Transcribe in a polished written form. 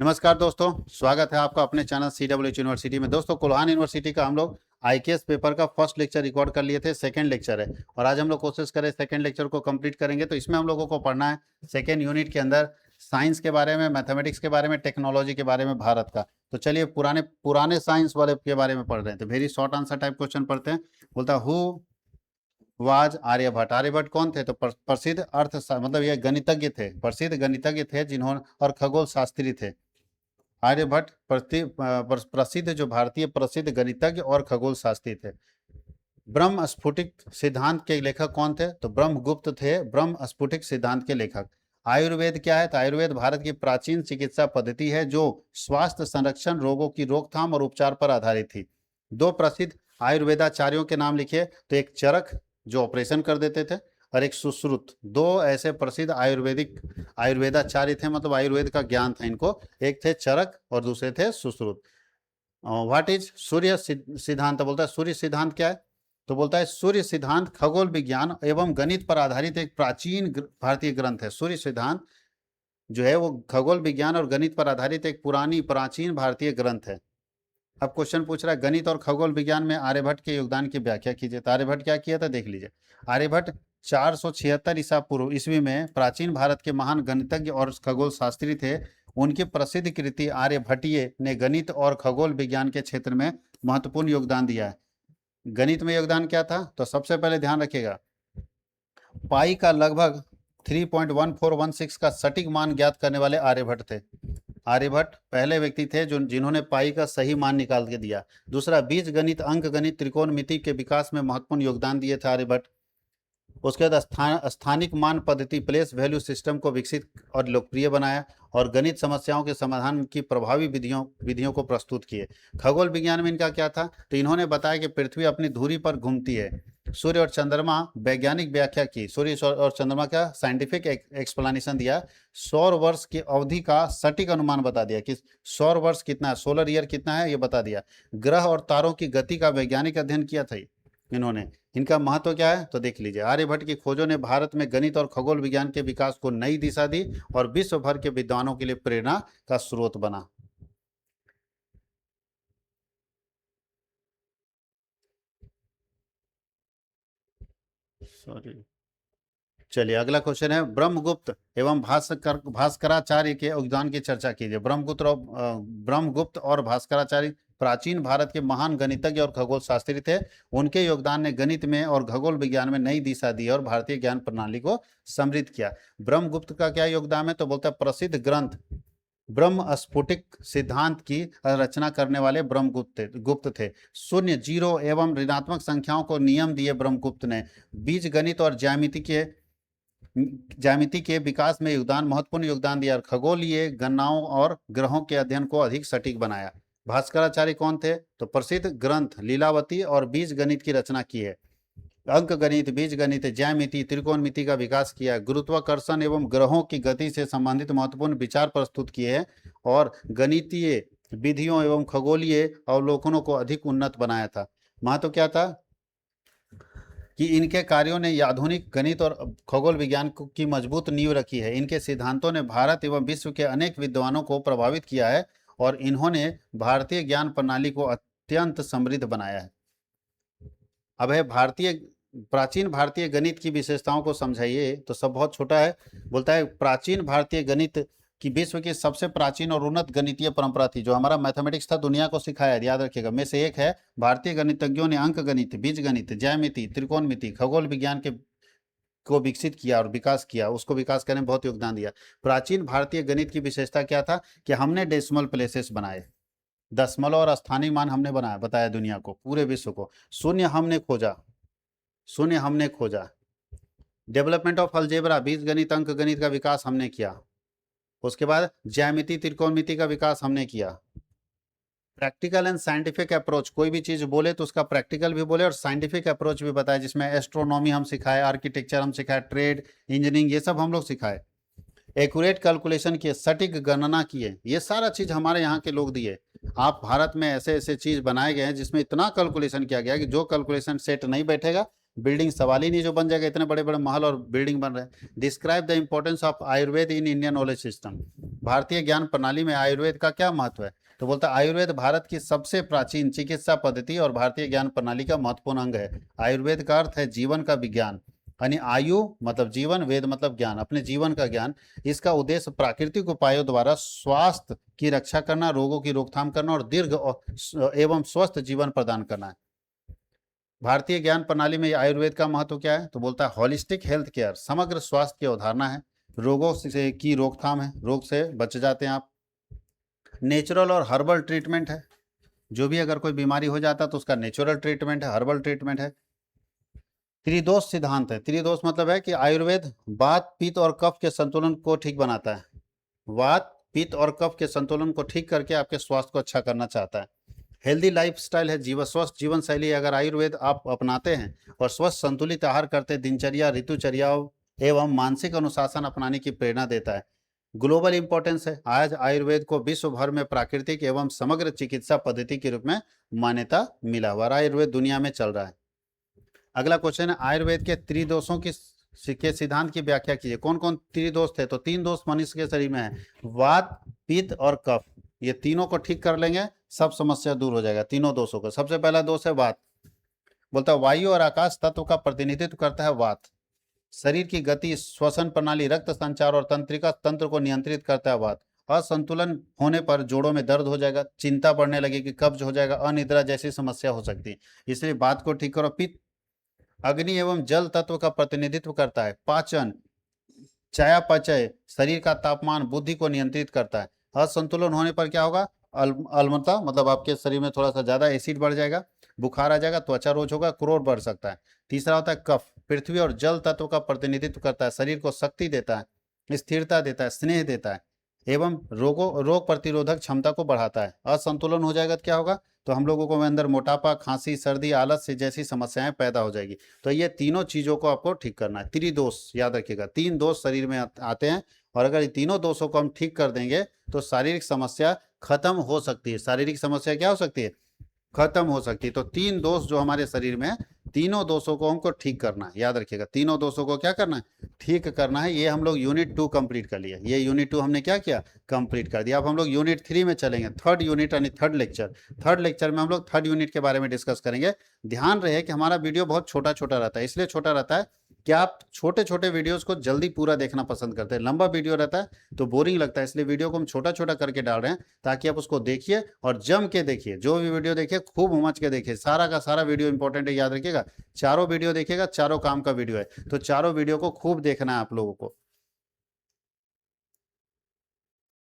नमस्कार दोस्तों, स्वागत है आपका अपने चैनल CWH यूनिवर्सिटी में। दोस्तों, कोल्हान यूनिवर्सिटी का हम लोग IKS पेपर का फर्स्ट लेक्चर रिकॉर्ड कर लिए थे, सेकंड लेक्चर है और आज हम लोग कोशिश करें सेकंड लेक्चर को कंप्लीट करेंगे। तो इसमें हम लोगों को पढ़ना है सेकंड यूनिट के अंदर साइंस के बारे में, मैथमेटिक्स के बारे में, टेक्नोलॉजी के बारे में भारत का। तो चलिए पुराने पुराने साइंस वाले के बारे में पढ़ रहे हैं। तो very short answer type question पढ़ते हैं। बोलता हु वाज आर्यभट्ट। आर्यभट्ट कौन थे? तो प्रसिद्ध मतलब ये गणितज्ञ थे, प्रसिद्ध गणितज्ञ थे जिन्होंने और खगोल शास्त्री थे। आर्यभट्ट प्रसिद्ध जो भारतीय प्रसिद्ध गणितज्ञ और खगोल शास्त्री थे। ब्रह्म स्फुटिक सिद्धांत के लेखक कौन थे? तो ब्रह्मगुप्त थे, ब्रह्म स्फुटिक सिद्धांत के लेखक। आयुर्वेद क्या है? तो आयुर्वेद भारत की प्राचीन चिकित्सा पद्धति है जो स्वास्थ्य संरक्षण, रोगों की रोकथाम और उपचार पर आधारित थी। दो प्रसिद्ध आयुर्वेदाचार्यों के नाम लिखिए। तो एक चरक जो ऑपरेशन कर देते थे और एक सुश्रुत। दो ऐसे प्रसिद्ध आयुर्वेदाचार्य थे, मतलब आयुर्वेद का ज्ञान था इनको। एक थे चरक और दूसरे थे सुश्रुत। व्हाट इज सूर्य सिद्धांत? बोलता है सूर्य सिद्धांत क्या है? तो बोलता है सूर्य सिद्धांत खगोल विज्ञान एवं गणित पर आधारित एक प्राचीन भारतीय ग्रंथ है। सूर्य सिद्धांत जो है वो खगोल विज्ञान और गणित पर आधारित एक प्राचीन भारतीय ग्रंथ है। अब क्वेश्चन पूछ रहा है गणित और खगोल विज्ञान में आर्यभट्ट के योगदान की व्याख्या कीजिए। तो आर्यभट्ट क्या किया था देख लीजिए। आर्यभट्ट 476 ईसा पूर्व ईस्वी में प्राचीन भारत के महान गणितज्ञ और खगोल शास्त्री थे। उनकी प्रसिद्ध कृति आर्यभट्टीय ने गणित और खगोल विज्ञान के क्षेत्र में महत्वपूर्ण योगदान दिया है। गणित में योगदान क्या था? तो सबसे पहले ध्यान रखिएगा, पाई का लगभग 3.1416 का सटीक मान ज्ञात करने वाले आर्यभट्ट थे। आर्यभट्ट पहले व्यक्ति थे जिन्होंने पाई का सही मान निकाल के दिया। दूसरा, बीज गणित, अंक गणित, त्रिकोणमिति के विकास में महत्वपूर्ण योगदान दिए थे आर्यभट्ट। उसके बाद स्थानिक मान पद्धति, प्लेस वैल्यू सिस्टम को विकसित और लोकप्रिय बनाया और गणित समस्याओं के समाधान की प्रभावी विधियों को प्रस्तुत किए। खगोल विज्ञान में इनका क्या था? तो इन्होंने बताया कि पृथ्वी अपनी धुरी पर घूमती है। सूर्य और चंद्रमा वैज्ञानिक व्याख्या की। सूर्य और चंद्रमा का साइंटिफिक एक्सप्लेनेशन दिया। सौर वर्ष की अवधि का सटीक अनुमान बता दिया कि सौर वर्ष कितना है, सोलर ईयर कितना है, ये बता दिया। ग्रह और तारों की गति का वैज्ञानिक अध्ययन किया था इन्होंने। इनका महत्व क्या है? तो देख लीजिए। आर्यभट्ट की खोजों ने भारत में गणित और खगोल विज्ञान के विकास को नई दिशा दी और विश्व भर के विद्वानों के लिए प्रेरणा का स्रोत बना। सॉरी, चलिए अगला क्वेश्चन है, ब्रह्मगुप्त एवं भास्कराचार्य के योगदान की चर्चा कीजिए। ब्रह्मगुप्त और भास्कराचार्य प्राचीन भारत के महान गणितज्ञ और खगोल शास्त्री थे। उनके योगदान ने गणित में और खगोल विज्ञान में नई दिशा दी और भारतीय ज्ञान प्रणाली को समृद्ध किया। ब्रह्मगुप्त का क्या योगदान है? तो बोलता है प्रसिद्ध ग्रंथ ब्रह्म स्फुटिक सिद्धांत की रचना करने वाले गुप्त थे। शून्य, जीरो एवं ऋणात्मक संख्याओं को नियम दिए ब्रह्मगुप्त ने। बीज गणित और ज्यामिति के विकास में महत्वपूर्ण योगदान दिया और खगोलीय गणनाओं और ग्रहों के अध्ययन को अधिक सटीक बनाया। भास्कराचार्य कौन थे? तो प्रसिद्ध ग्रंथ लीलावती और बीज गणित की रचना की है। अंक गणित, बीज गणित, ज्यामिति, त्रिकोणमिति का विकास किया। गुरुत्वाकर्षण एवं ग्रहों की गति से संबंधित महत्वपूर्ण विचार प्रस्तुत किए हैं और गणितीय विधियों एवं खगोलीय अवलोकनों को अधिक उन्नत बनाया था। महत्व क्या था? कि इनके कार्यों ने आधुनिक गणित और खगोल विज्ञान की मजबूत नींव रखी है। इनके सिद्धांतों ने भारत एवं विश्व के अनेक विद्वानों को प्रभावित किया है और इन्होंने भारतीय ज्ञान प्रणाली को अत्यंत समृद्ध बनाया है। अब है प्राचीन भारतीय गणित की विशेषताओं को समझाइए। तो सब बहुत छोटा है। बोलता है प्राचीन भारतीय गणित कि विश्व की सबसे प्राचीन और उन्नत गणितीय परंपरा थी। जो हमारा मैथमेटिक्स था दुनिया को सिखाया, याद रखिएगा, में से एक है। भारतीय गणितज्ञों ने अंक गणित, बीज गणित, ज्यामिति, त्रिकोणमिति, खगोल विज्ञान को विकसित किया और विकास किया, उसको विकास करने में बहुत योगदान दिया। प्राचीन भारतीय गणित की विशेषता क्या था? कि हमने डेसिमल प्लेसेस बनाए, दशमलव और स्थानीय मान हमने बताया दुनिया को, पूरे विश्व को। शून्य हमने खोजा। डेवलपमेंट ऑफ अलजेब्रा, बीज गणित, अंक गणित का विकास हमने किया। उसके बाद ज्यामिति, त्रिकोणमिति का विकास हमने किया। प्रैक्टिकल एंड साइंटिफिक अप्रोच, कोई भी चीज बोले तो उसका प्रैक्टिकल भी बोले और साइंटिफिक अप्रोच भी बताए, जिसमें एस्ट्रोनॉमी हम सिखाए, आर्किटेक्चर हम सिखाए, ट्रेड, इंजीनियरिंग, ये सब हम लोग सिखाए। एक्यूरेट कैलकुलेशन किए, सटीक गणना किए, ये सारा चीज हमारे यहाँ के लोग दिए। आप भारत में ऐसे ऐसे चीज बनाए गए हैं जिसमें इतना कैलकुलेशन किया गया कि जो कैलकुलेशन सेट नहीं बैठेगा, बिल्डिंग सवाल ही नहीं जो बन जाएगा। इतने बड़े बड़े महल और बिल्डिंग बन रहे हैं। Describe the importance of Ayurveda in Indian knowledge system. भारतीय ज्ञान प्रणाली में आयुर्वेद का क्या महत्व है? तो बोलता है आयुर्वेद भारत की सबसे प्राचीन चिकित्सा पद्धति और भारतीय ज्ञान प्रणाली का महत्वपूर्ण अंग है। आयुर्वेद का अर्थ है जीवन का विज्ञान, यानी आयु मतलब जीवन, वेद मतलब ज्ञान, अपने जीवन का ज्ञान। इसका उद्देश्य प्राकृतिक उपायों द्वारा स्वास्थ्य की रक्षा करना, रोगों की रोकथाम करना और दीर्घ एवं स्वस्थ जीवन प्रदान करना है। भारतीय ज्ञान प्रणाली में आयुर्वेद का महत्व क्या है? तो बोलता है होलिस्टिक हेल्थ केयर, समग्र स्वास्थ्य की अवधारणा है। रोगों से की रोकथाम है, रोग से बच जाते हैं आप। नेचुरल और हर्बल ट्रीटमेंट है, जो भी अगर कोई बीमारी हो जाता है तो उसका नेचुरल ट्रीटमेंट है, हर्बल ट्रीटमेंट है। त्रिदोष सिद्धांत है, त्रिदोष मतलब है कि आयुर्वेद वात पित्त और कफ के संतुलन को ठीक बनाता है। वात पित्त और कफ के संतुलन को ठीक करके आपके स्वास्थ्य को अच्छा करना चाहता है। हेल्दी लाइफस्टाइल है, जीवन स्वस्थ जीवन शैली। अगर आयुर्वेद आप अपनाते हैं और स्वस्थ संतुलित आहार करते हैं, दिनचर्या ऋतुचर्या एवं मानसिक अनुशासन अपनाने की प्रेरणा देता है। ग्लोबल इंपॉर्टेंस है, आज आयुर्वेद को विश्व भर में प्राकृतिक एवं समग्र चिकित्सा पद्धति के रूप में मान्यता मिला हुआ, आयुर्वेद दुनिया में चल रहा है। अगला क्वेश्चन है आयुर्वेद के त्रिदोषों के सिद्धांत की व्याख्या कीजिए। कौन कौन त्रिदोष थे? तो 3 दोष मनुष्य के शरीर में है, वात पित्त और कफ। ये तीनों को ठीक कर लेंगे, सब समस्या दूर हो जाएगा, तीनों दोषों को। सबसे पहला दोष है वात। बोलता है वायु और आकाश तत्व का प्रतिनिधित्व करता है वात। शरीर की गति, श्वसन प्रणाली, रक्त संचार और तंत्रिका तंत्र को नियंत्रित करता है वात। असंतुलन होने पर जोड़ों में दर्द हो जाएगा, चिंता बढ़ने लगेगी, कब्ज हो जाएगा, अनिद्रा जैसी समस्या हो सकती है, इसलिए बात को ठीक करो। पित्त अग्नि एवं जल तत्व का प्रतिनिधित्व करता है। पाचन, चयापचय, शरीर का तापमान, बुद्धि को नियंत्रित करता है। असंतुलन होने पर क्या होगा? अम्लता मतलब आपके शरीर में थोड़ा सा ज्यादा एसिड बढ़ जाएगा, बुखार आ जाएगा, त्वचा रोग होगा, क्रोध बढ़ सकता है। तीसरा होता है कफ, पृथ्वी और जल तत्व का प्रतिनिधित्व करता है, शरीर को शक्ति देता है, स्थिरता देता है, स्नेह देता है एवं रोग प्रतिरोधक क्षमता को बढ़ाता है। असंतुलन हो जाएगा तो क्या होगा? तो हम लोगों को अंदर मोटापा, खांसी, सर्दी, आलस से जैसी समस्याएं पैदा हो जाएगी। तो ये तीनों चीजों को आपको ठीक करना है। त्रिदोष याद रखिएगा, 3 दोष शरीर में आते हैं और अगर ये तीनों दोषों को हम ठीक कर देंगे तो शारीरिक समस्या खत्म हो सकती है। शारीरिक समस्या क्या हो सकती है? खत्म हो सकती है। तो 3 दोष जो हमारे शरीर में है, तीनों दोषों को हमको ठीक करना है। याद रखिएगा, तीनों दोषों को क्या करना है? ठीक करना है। ये हम लोग यूनिट 2 कंप्लीट कर लिया। ये यूनिट 2 हमने क्या किया? कंप्लीट कर दिया। अब हम लोग यूनिट 3 में चलेंगे, थर्ड यूनिट यानी थर्ड लेक्चर। थर्ड लेक्चर में हम लोग थर्ड यूनिट के बारे में डिस्कस करेंगे। ध्यान रहे कि हमारा वीडियो बहुत छोटा छोटा रहता है, इसलिए छोटा रहता है कि आप छोटे छोटे वीडियोस को जल्दी पूरा देखना पसंद करते हैं। लंबा वीडियो रहता है तो बोरिंग लगता है, इसलिए वीडियो को हम छोटा छोटा करके डाल रहे हैं ताकि आप उसको देखिए और जम के देखिए। जो भी वीडियो देखिए खूब उमच के देखिए, सारा का सारा वीडियो इंपॉर्टेंट है, याद रखिएगा। चारों वीडियो देखिएगा, चारों काम का वीडियो है, तो चारों वीडियो को खूब देखना है आप लोगों को।